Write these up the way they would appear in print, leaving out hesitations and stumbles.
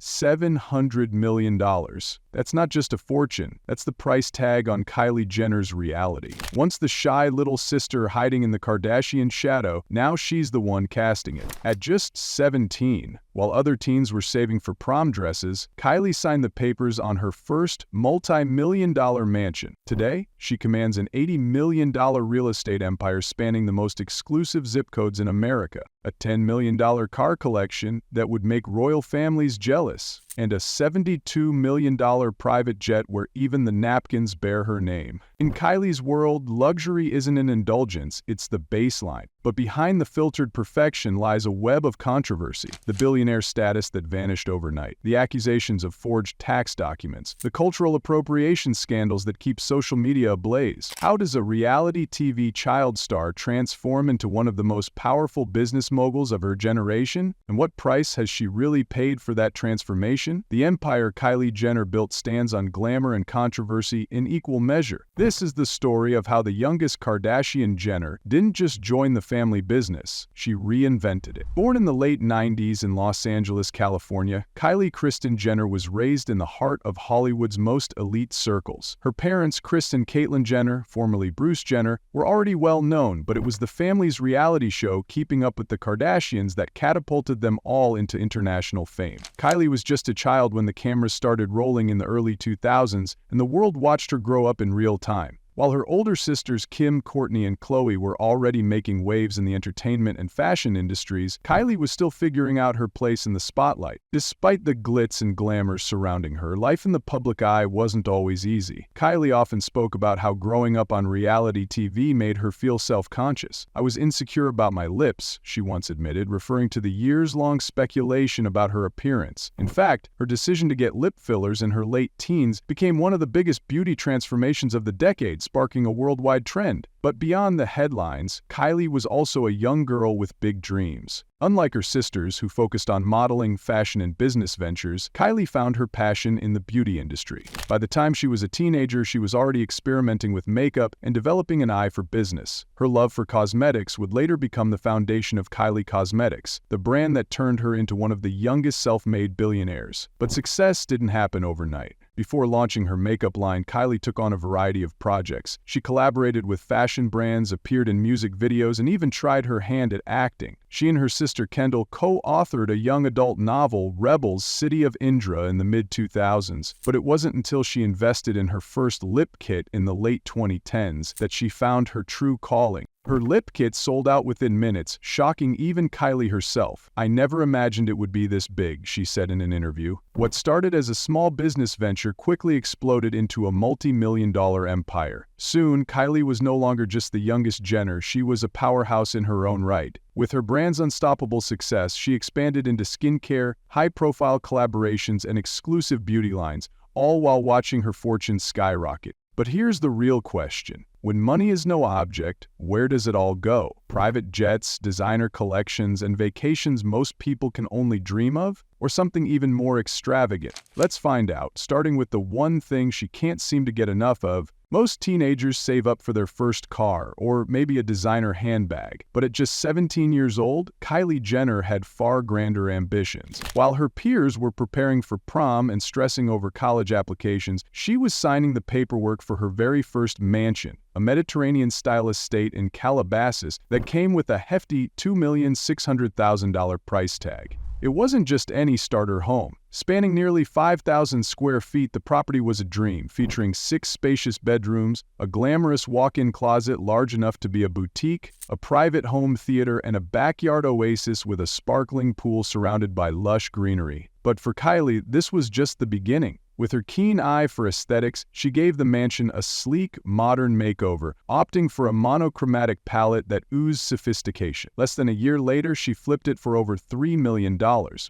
$700 million. That's not just a fortune, that's the price tag on Kylie Jenner's reality. Once the shy little sister hiding in the Kardashian shadow, now she's the one casting it. At just 17, while other teens were saving for prom dresses, Kylie signed the papers on her first multi-million-dollar mansion. Today, she commands an $80 million real estate empire spanning the most exclusive zip codes in America, a $10 million car collection that would make royal families jealous, and a $72 million private jet where even the napkins bear her name. In Kylie's world, luxury isn't an indulgence, it's the baseline. But behind the filtered perfection lies a web of controversy: the billionaire status that vanished overnight, the accusations of forged tax documents, the cultural appropriation scandals that keep social media ablaze. How does a reality TV child star transform into one of the most powerful business moguls of her generation? And what price has she really paid for that transformation? The empire Kylie Jenner built stands on glamour and controversy in equal measure. This is the story of how the youngest Kardashian Jenner didn't just join the family business, she reinvented it. Born in the late 90s in Los Angeles, California, Kylie Kristen Jenner was raised in the heart of Hollywood's most elite circles. Her parents, Kris and Caitlyn Jenner, formerly Bruce Jenner, were already well known, but it was the family's reality show Keeping Up with the Kardashians that catapulted them all into international fame. Kylie was just a child when the cameras started rolling in the early 2000s, and the world watched her grow up in real time. While her older sisters Kim, Kourtney, and Khloe were already making waves in the entertainment and fashion industries, Kylie was still figuring out her place in the spotlight. Despite the glitz and glamour surrounding her, life in the public eye wasn't always easy. Kylie often spoke about how growing up on reality TV made her feel self-conscious. "I was insecure about my lips," she once admitted, referring to the years-long speculation about her appearance. In fact, her decision to get lip fillers in her late teens became one of the biggest beauty transformations of the decade, sparking a worldwide trend. But beyond the headlines, Kylie was also a young girl with big dreams. Unlike her sisters, who focused on modeling, fashion, and business ventures, Kylie found her passion in the beauty industry. By the time she was a teenager, she was already experimenting with makeup and developing an eye for business. Her love for cosmetics would later become the foundation of Kylie Cosmetics, the brand that turned her into one of the youngest self-made billionaires. But success didn't happen overnight. Before launching her makeup line, Kylie took on a variety of projects. She collaborated with fashion brands, appeared in music videos, and even tried her hand at acting. She and her sister Kendall co-authored a young adult novel, Rebels: City of Indra, in the mid-2000s. But it wasn't until she invested in her first lip kit in the late 2010s that she found her true calling. Her lip kit sold out within minutes, shocking even Kylie herself. "I never imagined it would be this big," she said in an interview. What started as a small business venture quickly exploded into a multi-million-dollar empire. Soon, Kylie was no longer just the youngest Jenner, she was a powerhouse in her own right. With her brand's unstoppable success, she expanded into skincare, high-profile collaborations, and exclusive beauty lines, all while watching her fortune skyrocket. But here's the real question. When money is no object, where does it all go? Private jets, designer collections, and vacations most people can only dream of? Or something even more extravagant? Let's find out, starting with the one thing she can't seem to get enough of. Most teenagers save up for their first car, or maybe a designer handbag. But at just 17 years old, Kylie Jenner had far grander ambitions. While her peers were preparing for prom and stressing over college applications, she was signing the paperwork for her very first mansion, a Mediterranean-style estate in Calabasas that came with a hefty $2,600,000 price tag. It wasn't just any starter home. Spanning nearly 5,000 square feet, the property was a dream, featuring 6 spacious bedrooms, a glamorous walk-in closet large enough to be a boutique, a private home theater, and a backyard oasis with a sparkling pool surrounded by lush greenery. But for Kylie, this was just the beginning. With her keen eye for aesthetics, she gave the mansion a sleek, modern makeover, opting for a monochromatic palette that oozed sophistication. Less than a year later, she flipped it for over $3 million,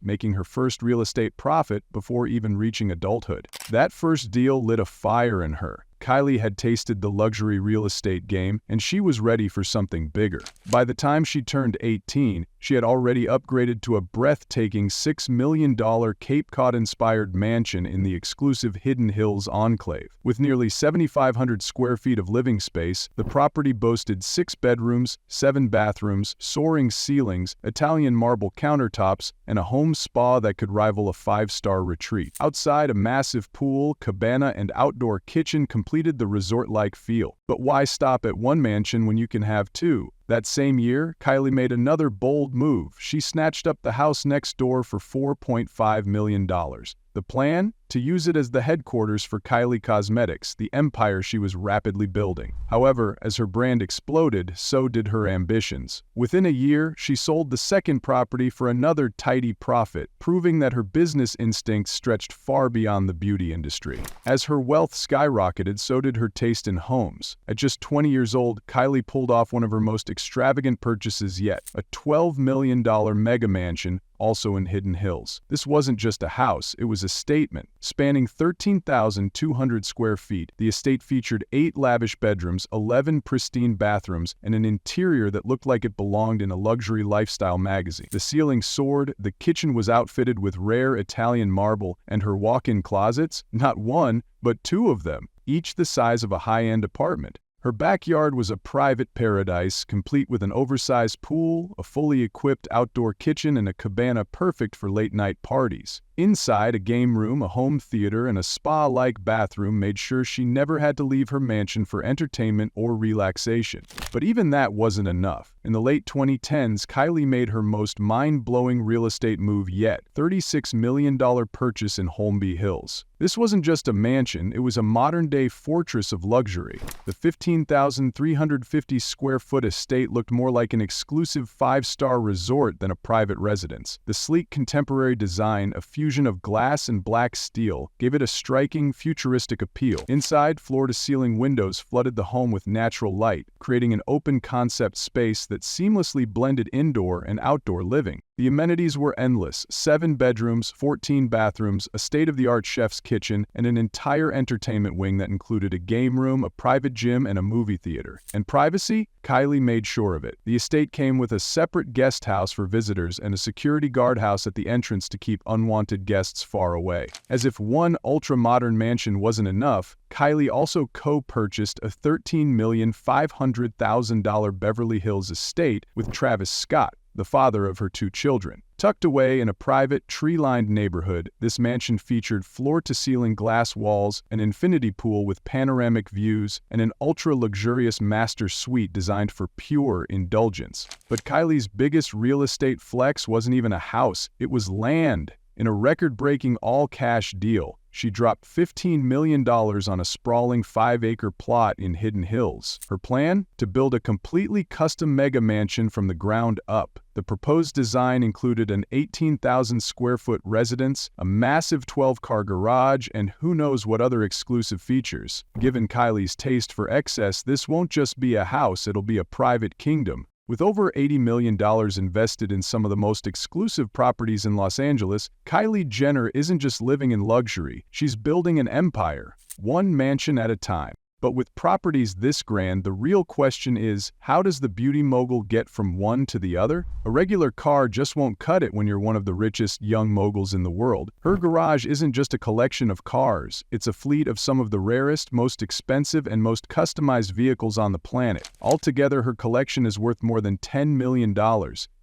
making her first real estate profit before even reaching adulthood. That first deal lit a fire in her. Kylie had tasted the luxury real estate game, and she was ready for something bigger. By the time she turned 18, she had already upgraded to a breathtaking $6 million Cape Cod-inspired mansion in the exclusive Hidden Hills enclave. With nearly 7,500 square feet of living space, the property boasted 6 bedrooms, 7 bathrooms, soaring ceilings, Italian marble countertops, and a home spa that could rival a 5-star retreat. Outside, a massive pool, cabana, and outdoor kitchen completed the resort-like feel. But why stop at one mansion when you can have two? That same year, Kylie made another bold move. She snatched up the house next door for $4.5 million. The plan? To use it as the headquarters for Kylie Cosmetics, the empire she was rapidly building. However, as her brand exploded, so did her ambitions. Within a year, she sold the second property for another tidy profit, proving that her business instincts stretched far beyond the beauty industry. As her wealth skyrocketed, so did her taste in homes. At just 20 years old, Kylie pulled off one of her most extravagant purchases yet, a $12 million mega mansion, also in Hidden Hills. This wasn't just a house, it was a statement. Spanning 13,200 square feet, the estate featured 8 lavish bedrooms, 11 pristine bathrooms, and an interior that looked like it belonged in a luxury lifestyle magazine. The ceiling soared, the kitchen was outfitted with rare Italian marble, and her walk-in closets, not one, but 2 of them, each the size of a high-end apartment. Her backyard was a private paradise, complete with an oversized pool, a fully equipped outdoor kitchen, and a cabana perfect for late-night parties. Inside, a game room, a home theater, and a spa-like bathroom made sure she never had to leave her mansion for entertainment or relaxation. But even that wasn't enough. In the late 2010s, Kylie made her most mind-blowing real estate move yet, $36 million purchase in Holmby Hills. This wasn't just a mansion, it was a modern-day fortress of luxury. The 15,350 square foot estate looked more like an exclusive 5-star resort than a private residence. The sleek contemporary design, a fusion of glass and black steel, gave it a striking, futuristic appeal. Inside, floor-to-ceiling windows flooded the home with natural light, creating an open-concept space that seamlessly blended indoor and outdoor living. The amenities were endless: 7 bedrooms, 14 bathrooms, a state-of-the-art chef's kitchen, and an entire entertainment wing that included a game room, a private gym, and a movie theater. And privacy? Kylie made sure of it. The estate came with a separate guest house for visitors and a security guardhouse at the entrance to keep unwanted guests far away. As if one ultra-modern mansion wasn't enough, Kylie also co-purchased a $13,500,000 Beverly Hills estate with Travis Scott, the father of her 2 children. Tucked away in a private, tree-lined neighborhood, this mansion featured floor-to-ceiling glass walls, an infinity pool with panoramic views, and an ultra-luxurious master suite designed for pure indulgence. But Kylie's biggest real estate flex wasn't even a house, it was land. In a record-breaking all-cash deal, she dropped $15 million on a sprawling 5-acre plot in Hidden Hills. Her plan? To build a completely custom mega mansion from the ground up. The proposed design included an 18,000 square foot residence, a massive 12-car garage, and who knows what other exclusive features. Given Kylie's taste for excess, this won't just be a house, it'll be a private kingdom. With over $80 million invested in some of the most exclusive properties in Los Angeles, Kylie Jenner isn't just living in luxury, she's building an empire, one mansion at a time. But with properties this grand, the real question is, how does the beauty mogul get from one to the other? A regular car just won't cut it when you're one of the richest young moguls in the world. Her garage isn't just a collection of cars, it's a fleet of some of the rarest, most expensive, and most customized vehicles on the planet. Altogether, her collection is worth more than $10 million.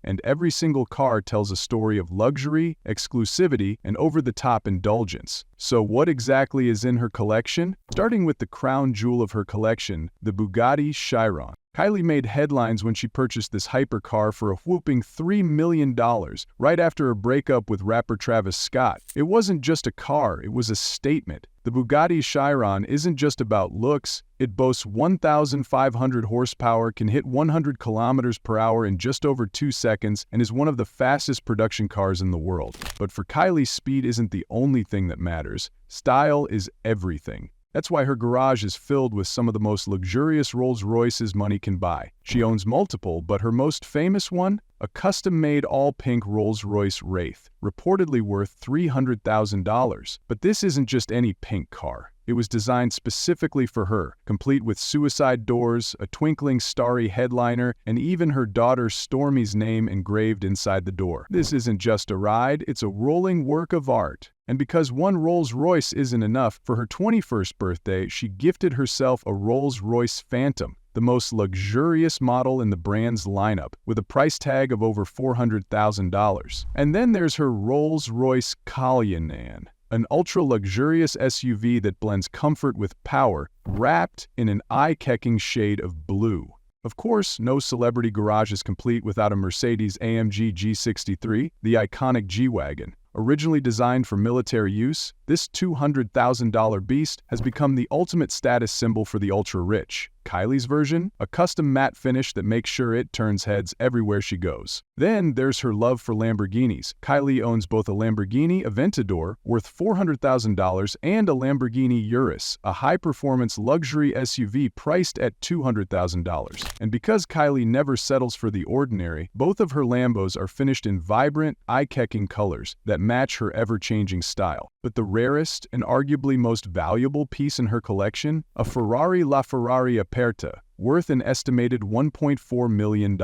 And every single car tells a story of luxury, exclusivity, and over-the-top indulgence. So what exactly is in her collection? Starting with the crown jewel of her collection, the Bugatti Chiron. Kylie made headlines when she purchased this hypercar for a whopping $3 million right after her breakup with rapper Travis Scott. It wasn't just a car, it was a statement. The Bugatti Chiron isn't just about looks, it boasts 1,500 horsepower, can hit 100 kilometers per hour in just over 2 seconds, and is one of the fastest production cars in the world. But for Kylie, speed isn't the only thing that matters. Style is everything. That's why her garage is filled with some of the most luxurious Rolls-Royces money can buy. She owns multiple, but her most famous one? A custom-made all-pink Rolls-Royce Wraith, reportedly worth $300,000. But this isn't just any pink car. It was designed specifically for her, complete with suicide doors, a twinkling starry headliner, and even her daughter Stormy's name engraved inside the door. This isn't just a ride, it's a rolling work of art. And because one Rolls-Royce isn't enough, for her 21st birthday, she gifted herself a Rolls-Royce Phantom, the most luxurious model in the brand's lineup, with a price tag of over $400,000. And then there's her Rolls-Royce Kylie, an ultra-luxurious SUV that blends comfort with power, wrapped in an eye-catching shade of blue. Of course, no celebrity garage is complete without a Mercedes-AMG G63, the iconic G-Wagon. Originally designed for military use, this $200,000 beast has become the ultimate status symbol for the ultra-rich. Kylie's version? A custom matte finish that makes sure it turns heads everywhere she goes. Then there's her love for Lamborghinis. Kylie owns both a Lamborghini Aventador, worth $400,000, and a Lamborghini Urus, a high-performance luxury SUV priced at $200,000. And because Kylie never settles for the ordinary, both of her Lambos are finished in vibrant, eye-catching colors that match her ever-changing style. But the rarest and arguably most valuable piece in her collection? A Ferrari LaFerrari Aperta, worth an estimated $1.4 million.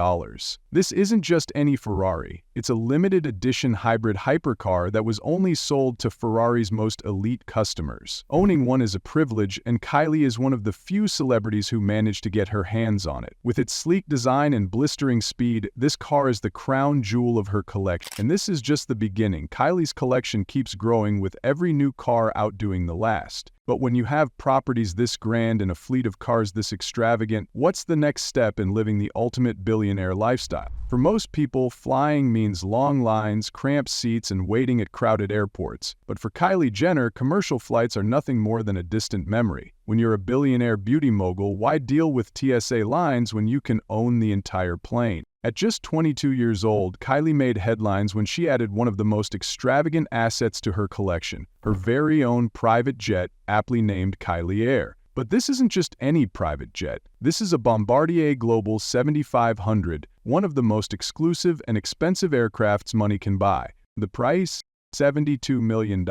This isn't just any Ferrari, it's a limited edition hybrid hypercar that was only sold to Ferrari's most elite customers. Owning one is a privilege, and Kylie is one of the few celebrities who managed to get her hands on it. With its sleek design and blistering speed, this car is the crown jewel of her collection. And this is just the beginning. Kylie's collection keeps growing, with every new car outdoing the last. But when you have properties this grand and a fleet of cars this extravagant, what's the next step in living the ultimate billionaire lifestyle? For most people, flying means long lines, cramped seats, and waiting at crowded airports. But for Kylie Jenner, commercial flights are nothing more than a distant memory. When you're a billionaire beauty mogul, why deal with TSA lines when you can own the entire plane? At just 22 years old, Kylie made headlines when she added one of the most extravagant assets to her collection, her very own private jet, aptly named Kylie Air. But this isn't just any private jet. This is a Bombardier Global 7500, one of the most exclusive and expensive aircrafts money can buy. The price? $72 million.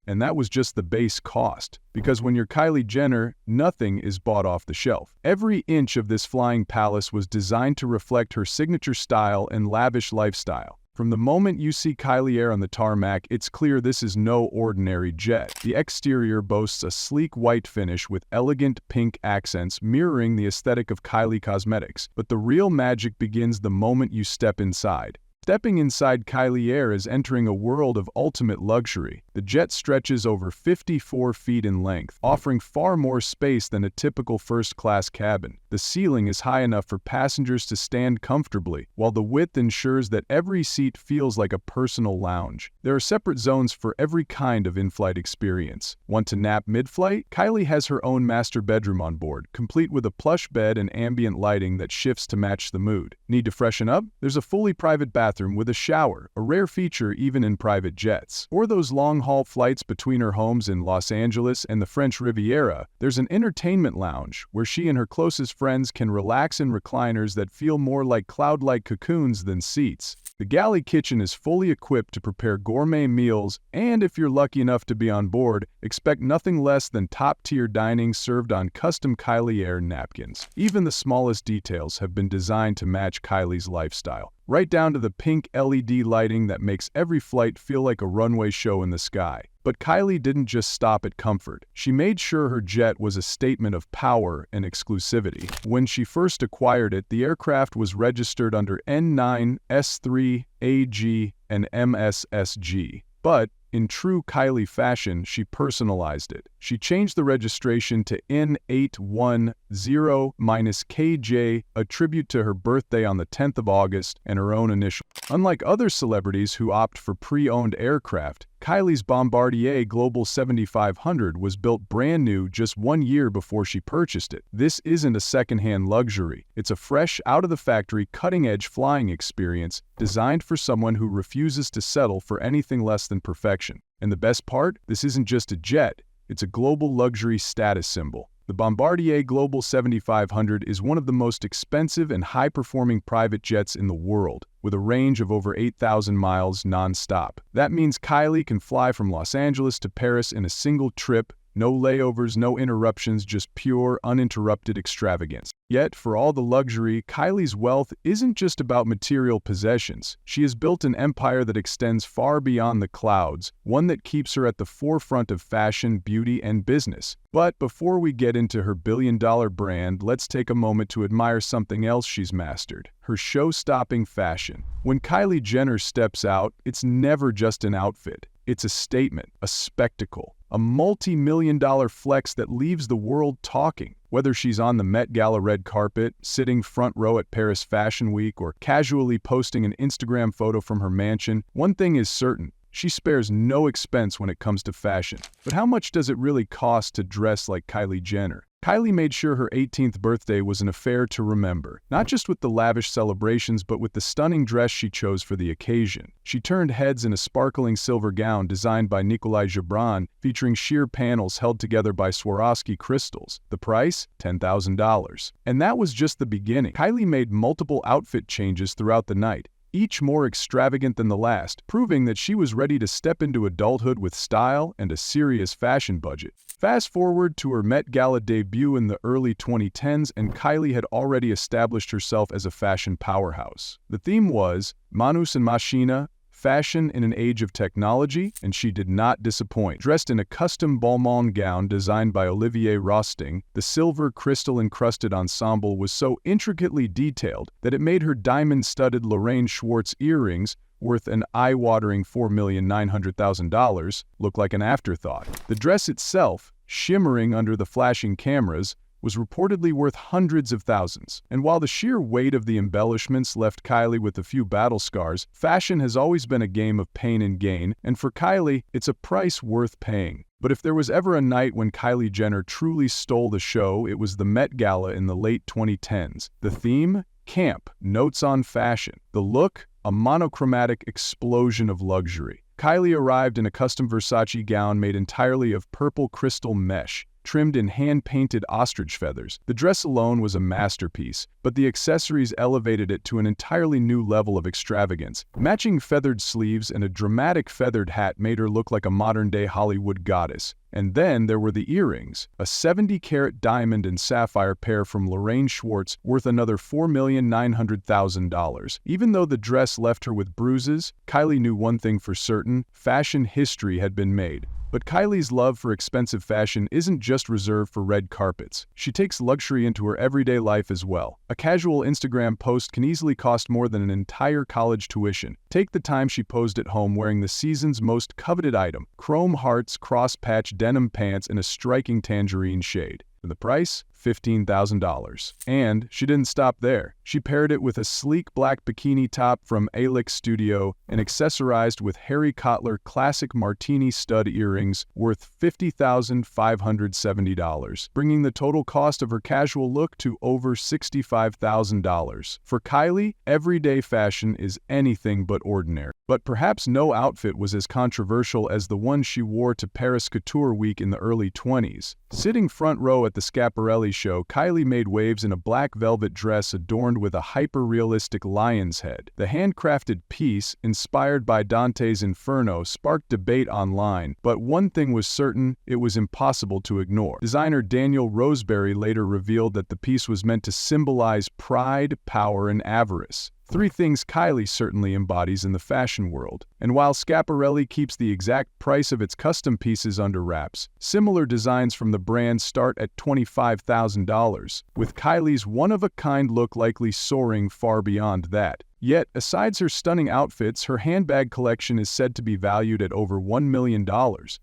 And that was just the base cost. Because when you're Kylie Jenner, nothing is bought off the shelf. Every inch of this flying palace was designed to reflect her signature style and lavish lifestyle. From the moment you see Kylie Air on the tarmac, it's clear this is no ordinary jet. The exterior boasts a sleek white finish with elegant pink accents mirroring the aesthetic of Kylie Cosmetics. But the real magic begins the moment you step inside. Stepping inside Kylie Air is entering a world of ultimate luxury. The jet stretches over 54 feet in length, offering far more space than a typical first-class cabin. The ceiling is high enough for passengers to stand comfortably, while the width ensures that every seat feels like a personal lounge. There are separate zones for every kind of in-flight experience. Want to nap mid-flight? Kylie has her own master bedroom on board, complete with a plush bed and ambient lighting that shifts to match the mood. Need to freshen up? There's a fully private bathroom with a shower, a rare feature even in private jets. Or those long-haul flights between her homes in Los Angeles and the French Riviera, there's an entertainment lounge where she and her closest friends can relax in recliners that feel more like cloud-like cocoons than seats. The galley kitchen is fully equipped to prepare gourmet meals, and if you're lucky enough to be on board, expect nothing less than top-tier dining served on custom Kylie Air napkins. Even the smallest details have been designed to match Kylie's lifestyle, right down to the pink LED lighting that makes every flight feel like a runway show in the sky. But Kylie didn't just stop at comfort. She made sure her jet was a statement of power and exclusivity. When she first acquired it, the aircraft was registered under N9, S3, AG, and MSSG. But in true Kylie fashion, she personalized it. She changed the registration to N810-KJ, a tribute to her birthday on the 10th of August and her own initial. Unlike other celebrities who opt for pre-owned aircraft, Kylie's Bombardier Global 7500 was built brand new just 1 year before she purchased it. This isn't a second-hand luxury. It's a fresh, out-of-the-factory, cutting-edge flying experience designed for someone who refuses to settle for anything less than perfection. And the best part? This isn't just a jet. It's a global luxury status symbol. The Bombardier Global 7500 is one of the most expensive and high-performing private jets in the world, with a range of over 8,000 miles non-stop. That means Kylie can fly from Los Angeles to Paris in a single trip, No layovers, no interruptions, just pure, uninterrupted extravagance. Yet, for all the luxury, Kylie's wealth isn't just about material possessions. She has built an empire that extends far beyond the clouds, one that keeps her at the forefront of fashion, beauty, and business. But before we get into her billion-dollar brand, let's take a moment to admire something else she's mastered: her show-stopping fashion. When Kylie Jenner steps out, it's never just an outfit. It's a statement, a spectacle, a multi-million-dollar flex that leaves the world talking. Whether she's on the Met Gala red carpet, sitting front row at Paris Fashion Week, or casually posting an Instagram photo from her mansion, one thing is certain: she spares no expense when it comes to fashion. But how much does it really cost to dress like Kylie Jenner? Kylie made sure her 18th birthday was an affair to remember, not just with the lavish celebrations but with the stunning dress she chose for the occasion. She turned heads in a sparkling silver gown designed by Nikolai Gibran, featuring sheer panels held together by Swarovski crystals. The price? $10,000. And that was just the beginning. Kylie made multiple outfit changes throughout the night, each more extravagant than the last, proving that she was ready to step into adulthood with style and a serious fashion budget. Fast forward to her Met Gala debut in the early 2010s, and Kylie had already established herself as a fashion powerhouse. The theme was Manus and Machina, fashion in an age of technology, and she did not disappoint. Dressed in a custom balmain gown designed by Olivier Rousteing, the silver crystal-encrusted ensemble was so intricately detailed that it made her diamond-studded Lorraine Schwartz earrings, worth an eye-watering $4,900,000, look like an afterthought. The dress itself, shimmering under the flashing cameras, was reportedly worth hundreds of thousands. And while the sheer weight of the embellishments left Kylie with a few battle scars, fashion has always been a game of pain and gain, and for Kylie, it's a price worth paying. But if there was ever a night when Kylie Jenner truly stole the show, it was the Met Gala in the late 2010s. The theme? Camp, notes on fashion. The look? A monochromatic explosion of luxury. Kylie arrived in a custom Versace gown made entirely of purple crystal mesh, trimmed in hand-painted ostrich feathers. The dress alone was a masterpiece, but the accessories elevated it to an entirely new level of extravagance. Matching feathered sleeves and a dramatic feathered hat made her look like a modern-day Hollywood goddess. And then there were the earrings, a 70-carat diamond and sapphire pair from Lorraine Schwartz worth another $4,900,000. Even though the dress left her with bruises, Kylie knew one thing for certain: fashion history had been made. But Kylie's love for expensive fashion isn't just reserved for red carpets. She takes luxury into her everyday life as well. A casual Instagram post can easily cost more than an entire college tuition. Take the time she posed at home wearing the season's most coveted item: chrome hearts cross-patch denim pants in a striking tangerine shade. And the price? $15,000. And she didn't stop there. She paired it with a sleek black bikini top from Alix Studio and accessorized with Harry Kotler classic martini stud earrings worth $50,570, bringing the total cost of her casual look to over $65,000. For Kylie, everyday fashion is anything but ordinary. But perhaps no outfit was as controversial as the one she wore to Paris Couture Week in the early 20s. Sitting front row at the Schiaparelli show, Kylie made waves in a black velvet dress adorned with a hyper-realistic lion's head. The handcrafted piece, inspired by Dante's Inferno, sparked debate online, but one thing was certain: it was impossible to ignore. Designer Daniel Roseberry later revealed that the piece was meant to symbolize pride, power, and avarice. Three things Kylie certainly embodies in the fashion world. And while Schiaparelli keeps the exact price of its custom pieces under wraps, similar designs from the brand start at $25,000, with Kylie's one-of-a-kind look likely soaring far beyond that. Yet, aside her stunning outfits, her handbag collection is said to be valued at over $1 million,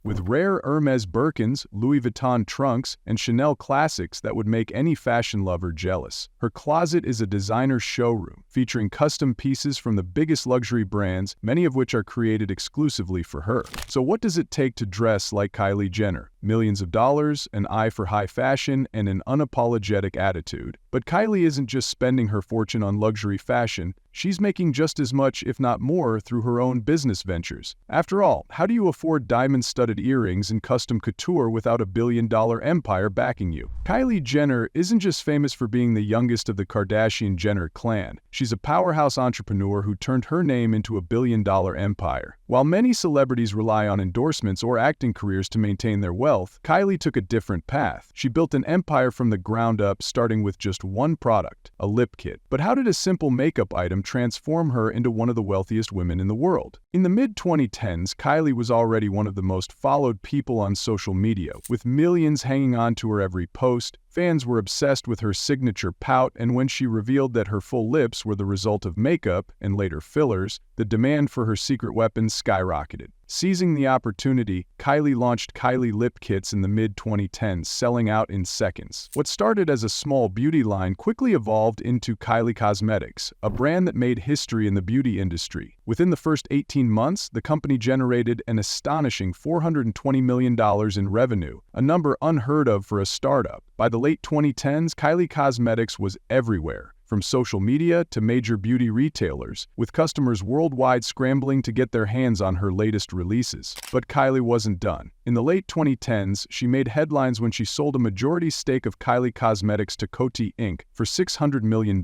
with rare Hermes Birkins, Louis Vuitton trunks, and Chanel classics that would make any fashion lover jealous. Her closet is a designer showroom, featuring custom pieces from the biggest luxury brands, many of which are created exclusively for her. So what does it take to dress like Kylie Jenner? Millions of dollars, an eye for high fashion, and an unapologetic attitude. But Kylie isn't just spending her fortune on luxury fashion. She's making just as much, if not more, through her own business ventures. After all, how do you afford diamond-studded earrings and custom couture without a billion-dollar empire backing you? Kylie Jenner isn't just famous for being the youngest of the Kardashian-Jenner clan. She's a powerhouse entrepreneur who turned her name into a billion-dollar empire. While many celebrities rely on endorsements or acting careers to maintain their wealth, wealth, Kylie took a different path. She built an empire from the ground up, starting with just one product, a lip kit. But how did a simple makeup item transform her into one of the wealthiest women in the world? In the mid-2010s, Kylie was already one of the most followed people on social media, with millions hanging on to her every post. Fans were obsessed with her signature pout, and when she revealed that her full lips were the result of makeup and later fillers, the demand for her secret weapons skyrocketed. Seizing the opportunity, Kylie launched Kylie lip kits in the mid-2010s, selling out in seconds. What started as a small beauty line quickly evolved into Kylie Cosmetics, a brand that made history in the beauty industry. Within the first 18 months, the company generated an astonishing $420 million in revenue, a number unheard of for a startup. By the late 2010s, Kylie Cosmetics was everywhere, from social media to major beauty retailers, with customers worldwide scrambling to get their hands on her latest releases. But Kylie wasn't done. In the late 2010s, she made headlines when she sold a majority stake of Kylie Cosmetics to Coty Inc. for $600 million.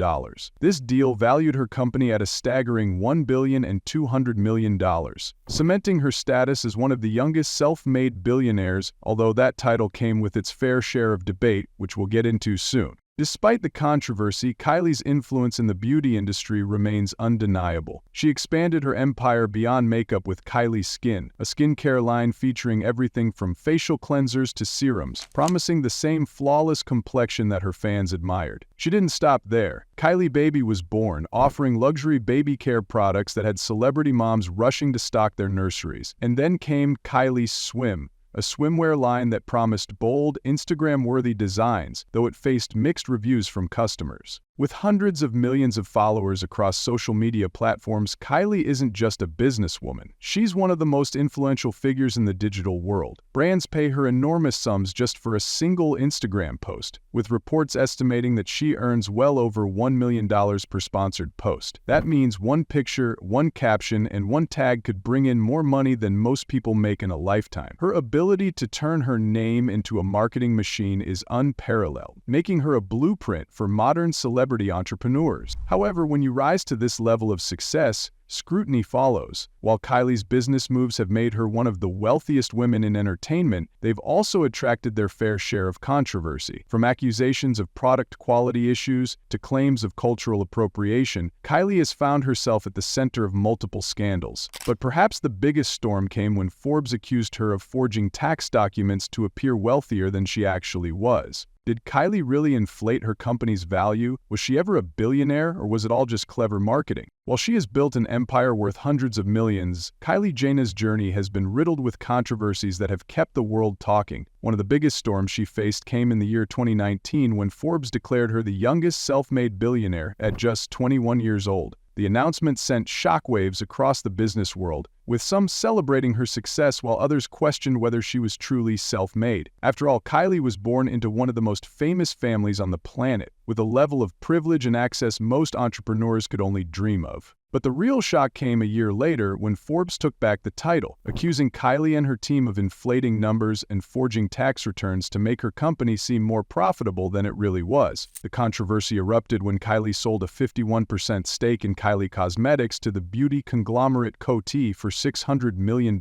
This deal valued her company at a staggering $1.2 billion, cementing her status as one of the youngest self-made billionaires, although that title came with its fair share of debate, which we'll get into soon. Despite the controversy, Kylie's influence in the beauty industry remains undeniable. She expanded her empire beyond makeup with Kylie Skin, a skincare line featuring everything from facial cleansers to serums, promising the same flawless complexion that her fans admired. She didn't stop there. Kylie Baby was born, offering luxury baby care products that had celebrity moms rushing to stock their nurseries. And then came Kylie Swim, a swimwear line that promised bold, Instagram-worthy designs, though it faced mixed reviews from customers. With hundreds of millions of followers across social media platforms, Kylie isn't just a businesswoman. She's one of the most influential figures in the digital world. Brands pay her enormous sums just for a single Instagram post, with reports estimating that she earns well over $1 million per sponsored post. That means one picture, one caption, and one tag could bring in more money than most people make in a lifetime. Her ability to turn her name into a marketing machine is unparalleled, making her a blueprint for modern celebrity entrepreneurs. However, when you rise to this level of success, scrutiny follows. While Kylie's business moves have made her one of the wealthiest women in entertainment, they've also attracted their fair share of controversy. From accusations of product quality issues to claims of cultural appropriation, Kylie has found herself at the center of multiple scandals. But perhaps the biggest storm came when Forbes accused her of forging tax documents to appear wealthier than she actually was. Did Kylie really inflate her company's value? Was she ever a billionaire, or was it all just clever marketing? While she has built an empire worth hundreds of millions, Kylie Jenner's journey has been riddled with controversies that have kept the world talking. One of the biggest storms she faced came in the year 2019 when Forbes declared her the youngest self-made billionaire at just 21 years old. The announcement sent shockwaves across the business world, with some celebrating her success while others questioned whether she was truly self-made. After all, Kylie was born into one of the most famous families on the planet, with a level of privilege and access most entrepreneurs could only dream of. But the real shock came a year later when Forbes took back the title, accusing Kylie and her team of inflating numbers and forging tax returns to make her company seem more profitable than it really was. The controversy erupted when Kylie sold a 51% stake in Kylie Cosmetics to the beauty conglomerate Coty for $600 million,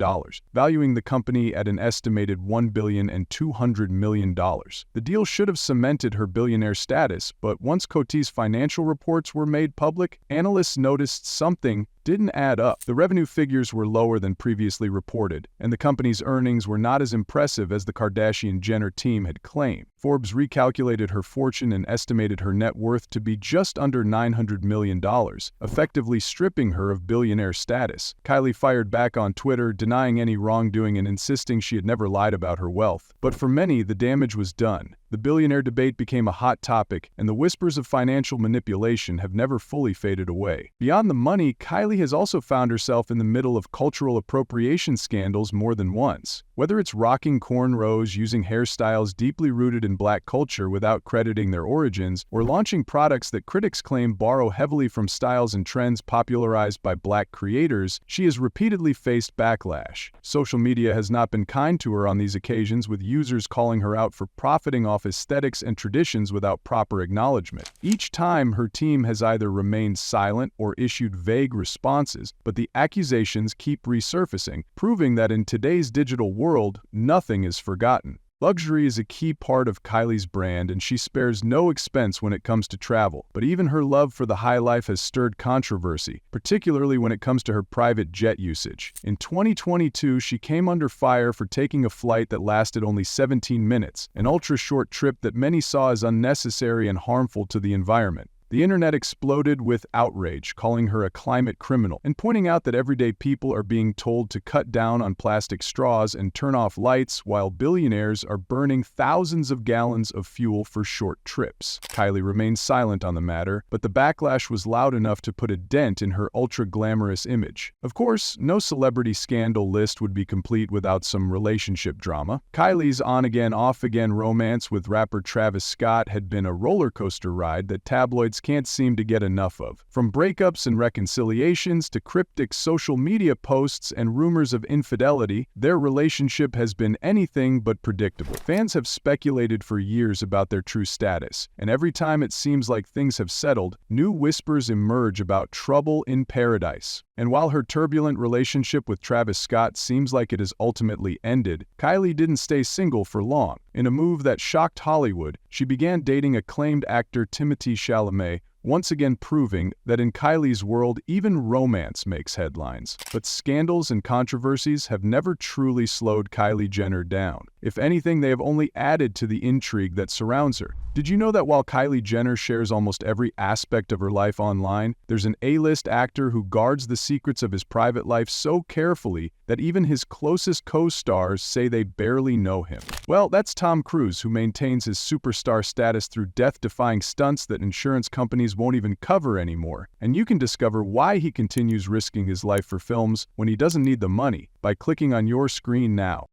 valuing the company at an estimated $1.2 billion. The deal should have cemented her billionaire status, but once Coty's financial reports were made public, analysts noticed something didn't add up. The revenue figures were lower than previously reported, and the company's earnings were not as impressive as the Kardashian-Jenner team had claimed. Forbes recalculated her fortune and estimated her net worth to be just under $900 million, effectively stripping her of billionaire status. Kylie fired back on Twitter, denying any wrongdoing and insisting she had never lied about her wealth. But for many, the damage was done. The billionaire debate became a hot topic, and the whispers of financial manipulation have never fully faded away. Beyond the money, Kylie has also found herself in the middle of cultural appropriation scandals more than once. Whether it's rocking cornrows, using hairstyles deeply rooted in Black culture without crediting their origins, or launching products that critics claim borrow heavily from styles and trends popularized by Black creators, she has repeatedly faced backlash. Social media has not been kind to her on these occasions, with users calling her out for profiting off aesthetics and traditions without proper acknowledgement. Each time, her team has either remained silent or issued vague responses, responses, but the accusations keep resurfacing, proving that in today's digital world, nothing is forgotten. Luxury is a key part of Kylie's brand, and she spares no expense when it comes to travel. But even her love for the high life has stirred controversy, particularly when it comes to her private jet usage. In 2022, she came under fire for taking a flight that lasted only 17 minutes, an ultra-short trip that many saw as unnecessary and harmful to the environment. The internet exploded with outrage, calling her a climate criminal, and pointing out that everyday people are being told to cut down on plastic straws and turn off lights, while billionaires are burning thousands of gallons of fuel for short trips. Kylie remained silent on the matter, but the backlash was loud enough to put a dent in her ultra-glamorous image. Of course, no celebrity scandal list would be complete without some relationship drama. Kylie's on-again, off-again romance with rapper Travis Scott had been a roller coaster ride that tabloids can't seem to get enough of. From breakups and reconciliations to cryptic social media posts and rumors of infidelity, their relationship has been anything but predictable. Fans have speculated for years about their true status, and every time it seems like things have settled, new whispers emerge about trouble in paradise. And while her turbulent relationship with Travis Scott seems like it has ultimately ended, Kylie didn't stay single for long. In a move that shocked Hollywood, she began dating acclaimed actor Timothée Chalamet, once again proving that in Kylie's world, even romance makes headlines. But scandals and controversies have never truly slowed Kylie Jenner down. If anything, they have only added to the intrigue that surrounds her. Did you know that while Kylie Jenner shares almost every aspect of her life online, there's an A-list actor who guards the secrets of his private life so carefully that even his closest co-stars say they barely know him? Well, that's Tom Cruise, who maintains his superstar status through death-defying stunts that insurance companies won't even cover anymore. And you can discover why he continues risking his life for films when he doesn't need the money by clicking on your screen now.